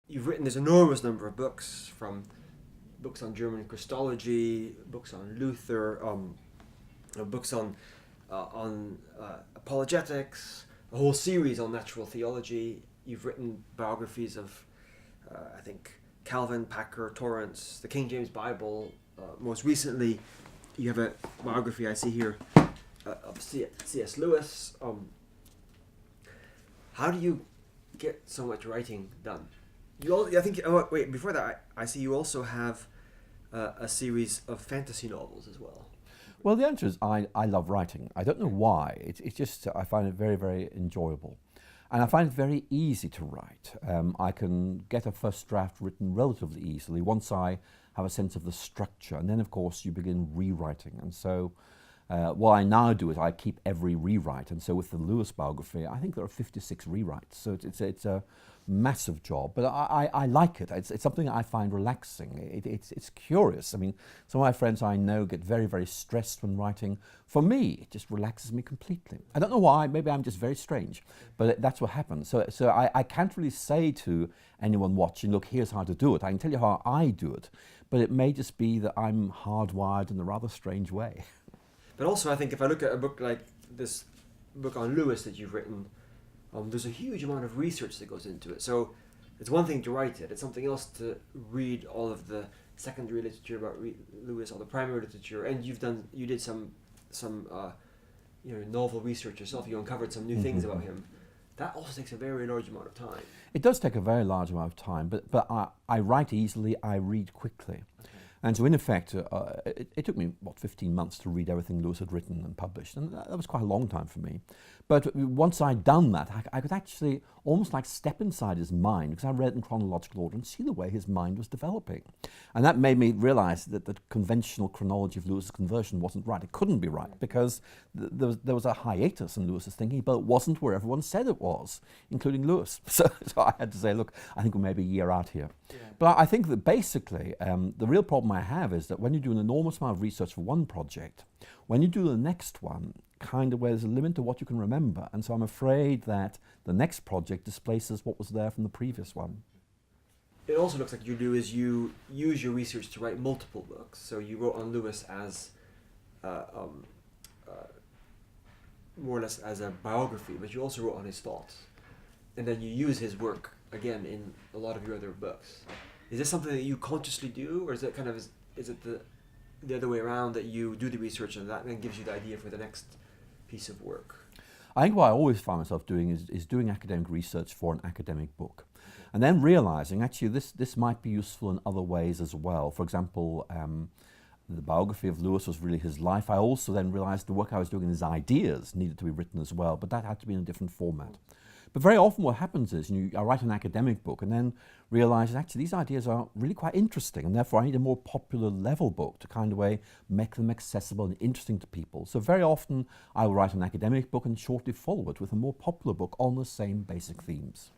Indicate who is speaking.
Speaker 1: you've written this enormous number of books, from books on German Christology, books on Luther, books on apologetics, a whole series on natural theology. You've written biographies of, I think, Calvin, Packer, Torrance, the King James Bible. Most recently, you have a biography I see here of C.S. Lewis. How do you get so much writing done? I think. Oh, wait. Before that, I see you also have a series of fantasy novels as well.
Speaker 2: Well, the answer is I love writing. I don't know why. It's just I find it very, very enjoyable. And I find it very easy to write. I can get a first draft written relatively easily once I have a sense of the structure. And then, of course, you begin rewriting. And so what I now do is I keep every rewrite. And so with the Lewis biography, I think there are 56 rewrites. So it's a massive job, but I like it. It's something I find relaxing. It's curious. I mean, some of my friends I know get very, very stressed when writing. For me, it just relaxes me completely. I don't know why. Maybe I'm just very strange, but that's what happens. So I can't really say to anyone watching, look, here's how to do it. I can tell you how I do it, but it may just be that I'm hardwired in a rather strange way.
Speaker 1: But also, I think if I look at a book like this book on Lewis that you've written, there's a huge amount of research that goes into it. So it's one thing to write it; it's something else to read all of the secondary literature about Lewis, all the primary literature, and you did some novel research yourself. You uncovered some new things about him. That also takes a very large amount of time.
Speaker 2: It does take a very large amount of time, but I write easily. I read quickly.
Speaker 1: Okay.
Speaker 2: And so in effect, it took me, 15 months to read everything Lewis had written and published, and that was quite a long time for me. But once I'd done that, I could actually almost like step inside his mind, because I read it in chronological order, and see the way his mind was developing. And that made me realize that the conventional chronology of Lewis's conversion wasn't right. It couldn't be right, because there was a hiatus in Lewis's thinking, but it wasn't where everyone said it was, including Lewis. So I had to say, look, I think we're maybe a year out here. Yeah. But I think that basically, the real problem I have is that when you do an enormous amount of research for one project, when you do the next one, kind of where there's a limit to what you can remember. And so I'm afraid that the next project displaces what was there from the previous one.
Speaker 1: It also looks like you use your research to write multiple books. So you wrote on Lewis as more or less as a biography, but you also wrote on his thoughts. And then you use his work again in a lot of your other books. Is this something that you consciously do, or is it the other way around, that you do the research and that then gives you the idea for the next piece of work?
Speaker 2: I think what I always find myself doing is doing academic research for an academic book. Okay. And then realizing actually this might be useful in other ways as well. For example, the biography of Lewis was really his life. I also then realized the work I was doing in his ideas needed to be written as well, but that had to be in a different format. But very often what happens is I write an academic book and then realize that actually these ideas are really quite interesting, and therefore I need a more popular level book to kind of way make them accessible and interesting to people. So very often I will write an academic book and shortly follow it with a more popular book on the same basic themes.